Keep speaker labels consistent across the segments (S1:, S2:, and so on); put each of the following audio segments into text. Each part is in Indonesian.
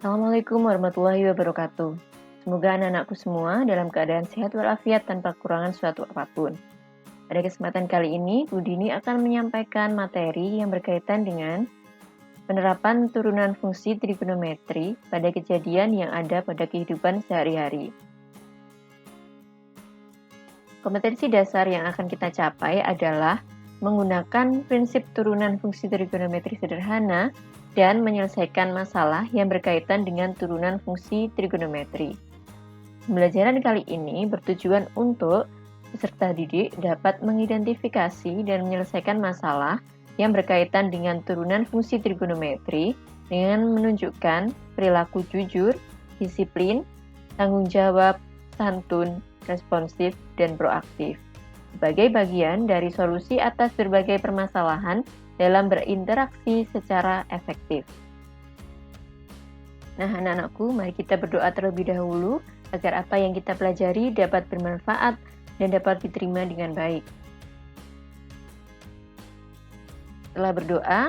S1: Assalamualaikum warahmatullahi wabarakatuh. Semoga anak-anakku semua dalam keadaan sehat walafiat tanpa kekurangan suatu apapun. Pada kesempatan kali ini, Bu Dini akan menyampaikan materi yang berkaitan dengan penerapan turunan fungsi trigonometri pada kejadian yang ada pada kehidupan sehari-hari. Kompetensi dasar yang akan kita capai adalah menggunakan prinsip turunan fungsi trigonometri sederhana dan menyelesaikan masalah yang berkaitan dengan turunan fungsi trigonometri. Pembelajaran kali ini bertujuan untuk peserta didik dapat mengidentifikasi dan menyelesaikan masalah yang berkaitan dengan turunan fungsi trigonometri dengan menunjukkan perilaku jujur, disiplin, tanggung jawab, santun, responsif, dan proaktif sebagai bagian dari solusi atas berbagai permasalahan dalam berinteraksi secara efektif. Nah, anak-anakku, mari kita berdoa terlebih dahulu agar apa yang kita pelajari dapat bermanfaat dan dapat diterima dengan baik. Setelah berdoa,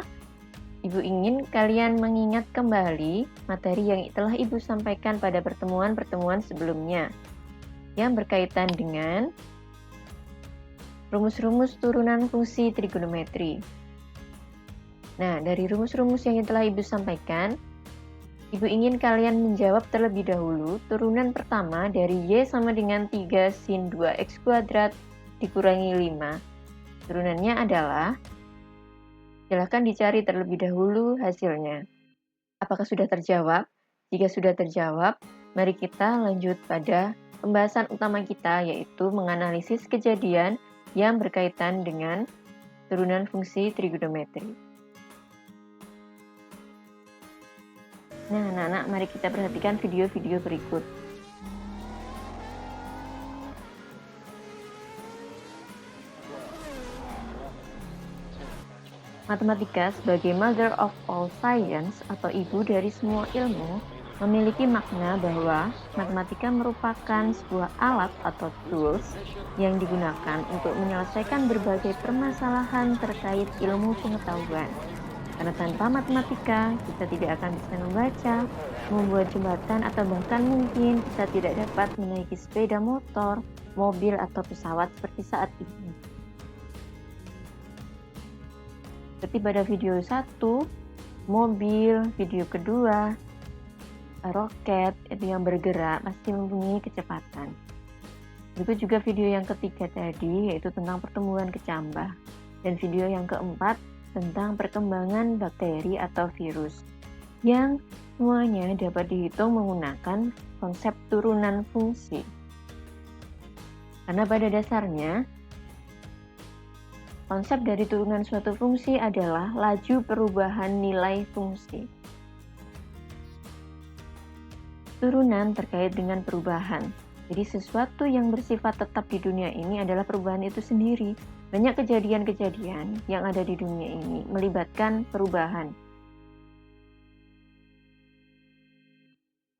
S1: Ibu ingin kalian mengingat kembali materi yang telah Ibu sampaikan pada pertemuan-pertemuan sebelumnya yang berkaitan dengan rumus-rumus turunan fungsi trigonometri. Nah, dari rumus-rumus yang telah Ibu sampaikan, Ibu ingin kalian menjawab terlebih dahulu turunan pertama dari Y sama dengan 3 sin 2X kuadrat dikurangi 5. Turunannya adalah, silakan dicari terlebih dahulu hasilnya. Apakah sudah terjawab? Jika sudah terjawab, mari kita lanjut pada pembahasan utama kita, yaitu menganalisis kejadian yang berkaitan dengan turunan fungsi trigonometri. Nah, anak-anak, mari kita perhatikan video-video berikut. Matematika sebagai mother of all science atau ibu dari semua ilmu memiliki makna bahwa matematika merupakan sebuah alat atau tools yang digunakan untuk menyelesaikan berbagai permasalahan terkait ilmu pengetahuan. Karena tanpa matematika, kita tidak akan bisa membaca, membuat jembatan, atau bahkan mungkin kita tidak dapat menaiki sepeda motor, mobil, atau pesawat seperti saat ini. Seperti pada video 1, mobil, video kedua, roket itu yang bergerak pasti mempunyai kecepatan. Begitu juga video yang ketiga tadi, yaitu tentang pertumbuhan kecambah, dan video yang keempat tentang perkembangan bakteri atau virus, yang semuanya dapat dihitung menggunakan konsep turunan fungsi. Karena pada dasarnya, konsep dari turunan suatu fungsi adalah laju perubahan nilai fungsi. Turunan terkait dengan perubahan. Jadi sesuatu yang bersifat tetap di dunia ini adalah perubahan itu sendiri. Banyak kejadian-kejadian yang ada di dunia ini melibatkan perubahan.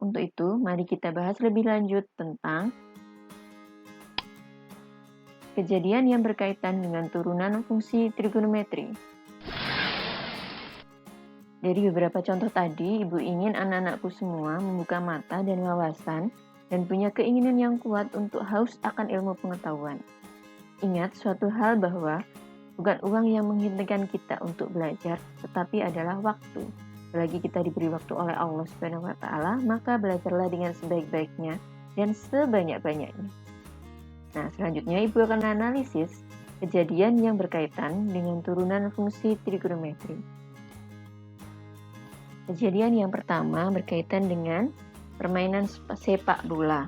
S1: Untuk itu, mari kita bahas lebih lanjut tentang kejadian yang berkaitan dengan turunan fungsi trigonometri. Dari beberapa contoh tadi, Ibu ingin anak-anakku semua membuka mata dan wawasan dan punya keinginan yang kuat untuk haus akan ilmu pengetahuan. Ingat suatu hal bahwa bukan uang yang menghentikan kita untuk belajar, tetapi adalah waktu. Selagi kita diberi waktu oleh Allah Subhanahu wa Ta'ala, maka belajarlah dengan sebaik-baiknya dan sebanyak-banyaknya. Nah, selanjutnya Ibu akan analisis kejadian yang berkaitan dengan turunan fungsi trigonometri. Kejadian yang pertama berkaitan dengan permainan sepak bola.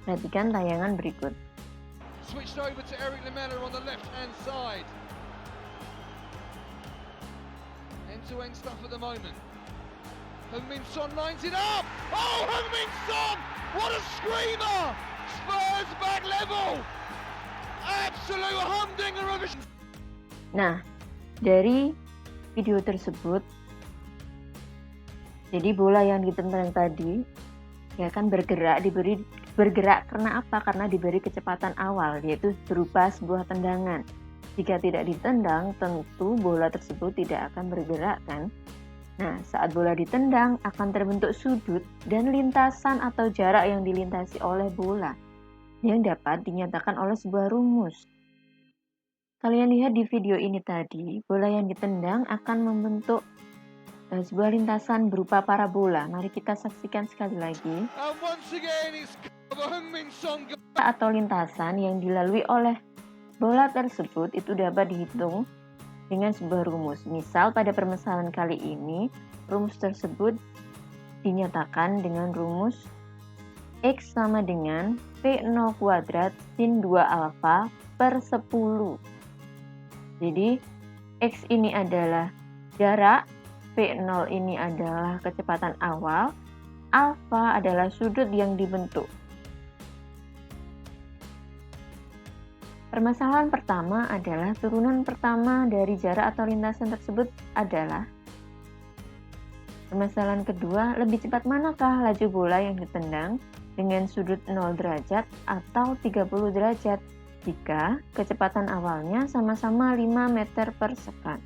S1: Perhatikan tayangan berikut.
S2: Switched over to Eric Lamela on the left-hand side. End-to-end stuff at the moment. Heung-min Son lines it up. Oh, Heung-min Son! What a screamer! Spurs back level. Absolute humdinger of a...
S1: Nah, dari video tersebut, jadi bola yang ditendang tadi ya kan bergerak karena apa? Karena diberi kecepatan awal, yaitu berupa sebuah tendangan. Jika tidak ditendang, tentu bola tersebut tidak akan bergerak kan? Nah, saat bola ditendang akan terbentuk sudut dan lintasan atau jarak yang dilintasi oleh bola yang dapat dinyatakan oleh sebuah rumus. Kalian lihat di video ini tadi, bola yang ditendang akan membentuk sebuah lintasan berupa parabola. Mari kita saksikan sekali lagi.
S2: And once again, it's Heung-min Son.
S1: Atau lintasan yang dilalui oleh bola tersebut itu dapat dihitung dengan sebuah rumus. Misal pada permasalahan kali ini, rumus tersebut dinyatakan dengan rumus X sama dengan P0 kuadrat sin 2 alfa per 10. Jadi X ini adalah jarak, P0 ini adalah kecepatan awal, alfa adalah sudut yang dibentuk. Permasalahan pertama adalah turunan pertama dari jarak atau lintasan tersebut adalah. Permasalahan kedua, lebih cepat manakah laju bola yang ditendang dengan sudut 0 derajat atau 30 derajat jika kecepatan awalnya sama-sama 5 meter per second.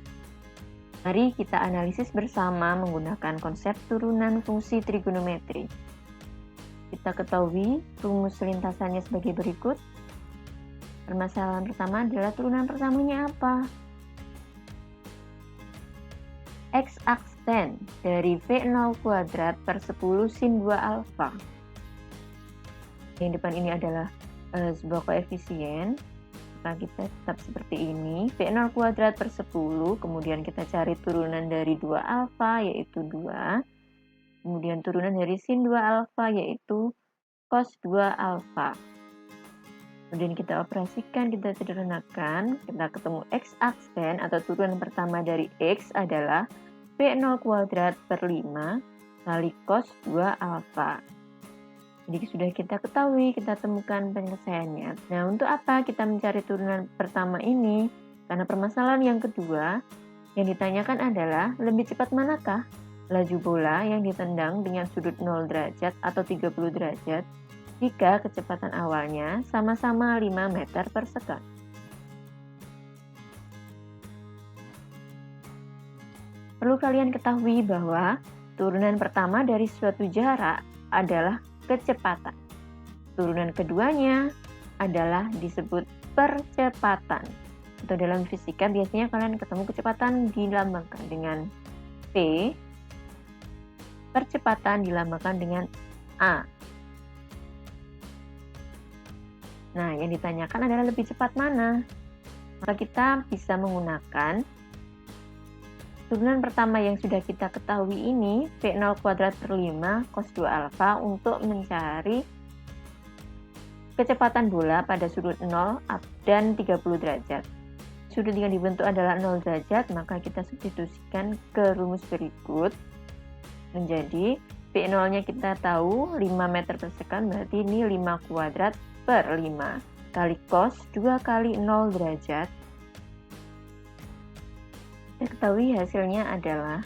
S1: Mari kita analisis bersama menggunakan konsep turunan fungsi trigonometri. Kita ketahui rumus lintasannya sebagai berikut. Permasalahan pertama adalah turunan pertamanya apa? X aksen dari V0 kuadrat per 10 sin 2 alfa. Yang depan ini adalah sebuah koefisien. Maka kita tetap seperti ini. V0 kuadrat per 10, kemudian kita cari turunan dari 2 alfa yaitu 2. Kemudian turunan dari sin 2 alfa yaitu cos 2 alfa. Kemudian kita operasikan, kita sederhanakan, kita ketemu X aksen atau turunan pertama dari X adalah V0 kuadrat per 5 kali cos 2 alfa. Jadi sudah kita ketahui, kita temukan penyelesaiannya. Nah, untuk apa kita mencari turunan pertama ini? Karena permasalahan yang kedua yang ditanyakan adalah lebih cepat manakah laju bola yang ditendang dengan sudut 0 derajat atau 30 derajat jika kecepatan awalnya sama-sama 5 meter per second. Perlu kalian ketahui bahwa turunan pertama dari suatu jarak adalah kecepatan. Turunan keduanya adalah disebut percepatan. Atau dalam fisika biasanya kalian ketemu kecepatan dilambangkan dengan P, percepatan dilambangkan dengan A. Nah, yang ditanyakan adalah lebih cepat mana? Maka kita bisa menggunakan turunan pertama yang sudah kita ketahui ini, V0 kuadrat per 5 cos 2 alfa untuk mencari kecepatan bola pada sudut 0 dan 30 derajat. Sudut yang dibentuk adalah 0 derajat, maka kita substitusikan ke rumus berikut. Menjadi V0-nya kita tahu 5 meter per second, berarti ini 5 kuadrat per 5 kali cos 2 kali 0 derajat. Kita ketahui hasilnya adalah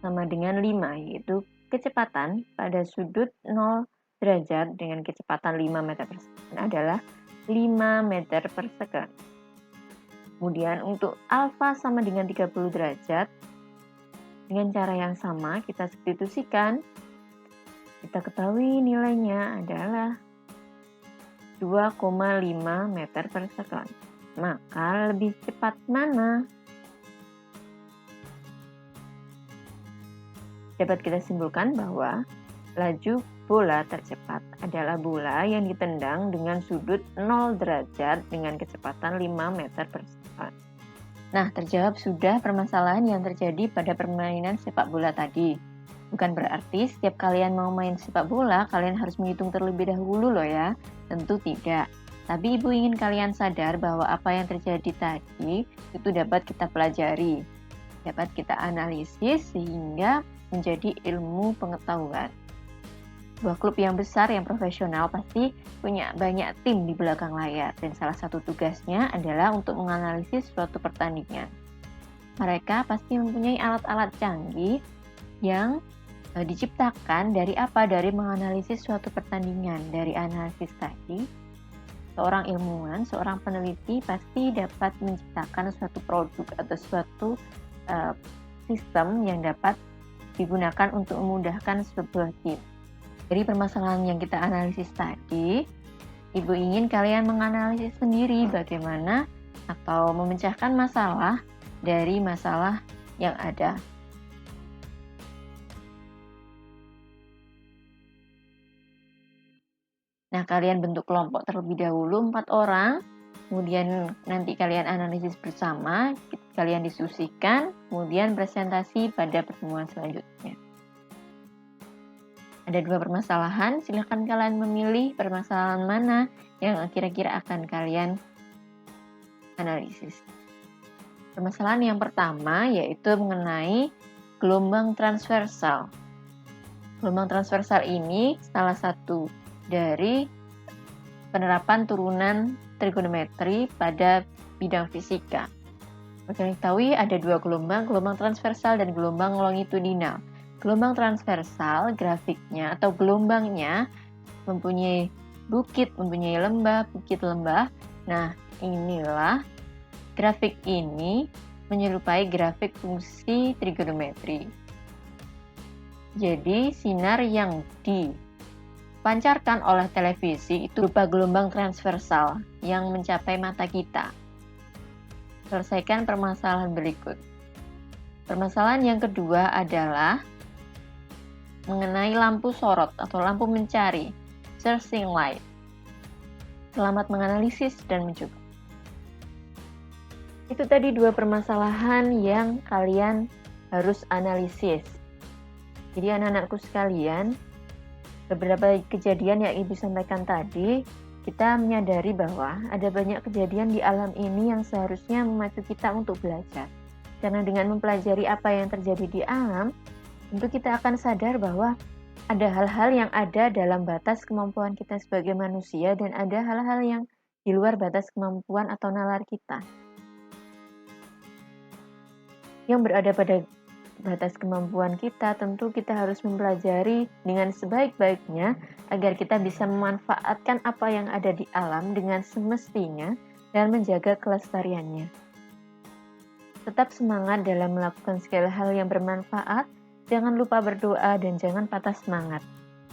S1: sama dengan 5, yaitu kecepatan pada sudut 0 derajat dengan kecepatan 5 meter per second adalah 5 meter per second. Kemudian untuk alfa sama dengan 30 derajat, dengan cara yang sama kita substitusikan. Kita ketahui nilainya adalah 2,5 meter per second. Maka lebih cepat mana? Dapat kita simpulkan bahwa laju bola tercepat adalah bola yang ditendang dengan sudut 0 derajat dengan kecepatan 5 meter per second. Nah, terjawab sudah permasalahan yang terjadi pada permainan sepak bola tadi. Bukan berarti setiap kalian mau main sepak bola, kalian harus menghitung terlebih dahulu loh ya. Tentu tidak. Tapi Ibu ingin kalian sadar bahwa apa yang terjadi tadi itu dapat kita pelajari. Dapat kita analisis sehingga menjadi ilmu pengetahuan. Sebuah klub yang besar, yang profesional pasti punya banyak tim di belakang layar. Dan salah satu tugasnya adalah untuk menganalisis suatu pertandingan. Mereka pasti mempunyai alat-alat canggih yang diciptakan dari apa? Dari menganalisis suatu pertandingan. Dari analisis tadi, seorang ilmuwan, seorang peneliti pasti dapat menciptakan suatu produk atau suatu sistem yang dapat digunakan untuk memudahkan sebuah tim. Dari permasalahan yang kita analisis tadi, Ibu ingin kalian menganalisis sendiri bagaimana atau memecahkan masalah dari masalah yang ada. Nah, kalian bentuk kelompok terlebih dahulu 4 orang, kemudian nanti kalian analisis bersama, kalian diskusikan, kemudian presentasi pada pertemuan selanjutnya. Ada 2 permasalahan, silakan kalian memilih permasalahan mana yang kira-kira akan kalian analisis. Permasalahan yang pertama yaitu mengenai gelombang transversal. Gelombang transversal ini salah satu dari penerapan turunan trigonometri pada bidang fisika. Kalian ketahui ada 2 gelombang transversal dan gelombang longitudinal. Gelombang transversal grafiknya atau gelombangnya mempunyai bukit, mempunyai lembah, bukit lembah. Nah, inilah grafik ini menyerupai grafik fungsi trigonometri. Jadi, sinar yang dipancarkan oleh televisi itu berupa gelombang transversal yang mencapai mata kita. Selesaikan permasalahan berikut. Permasalahan yang kedua adalah mengenai lampu sorot atau lampu mencari, searching light. Selamat menganalisis dan mencoba. Itu tadi 2 permasalahan yang kalian harus analisis. Jadi anak-anakku sekalian, beberapa kejadian yang Ibu sampaikan tadi, kita menyadari bahwa ada banyak kejadian di alam ini yang seharusnya memacu kita untuk belajar. Karena dengan mempelajari apa yang terjadi di alam, tentu kita akan sadar bahwa ada hal-hal yang ada dalam batas kemampuan kita sebagai manusia dan ada hal-hal yang di luar batas kemampuan atau nalar kita. Yang berada pada batas kemampuan kita, tentu kita harus mempelajari dengan sebaik-baiknya agar kita bisa memanfaatkan apa yang ada di alam dengan semestinya dan menjaga kelestariannya. Tetap semangat dalam melakukan segala hal yang bermanfaat. Jangan lupa berdoa dan jangan patah semangat.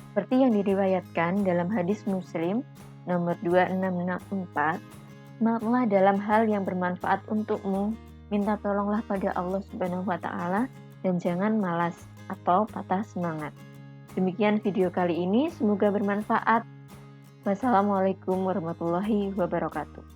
S1: Seperti yang diriwayatkan dalam hadis Muslim nomor 2664, semangatlah dalam hal yang bermanfaat untukmu, minta tolonglah pada Allah Subhanahu wa taala dan jangan malas atau patah semangat. Demikian video kali ini, semoga bermanfaat. Wassalamualaikum warahmatullahi wabarakatuh.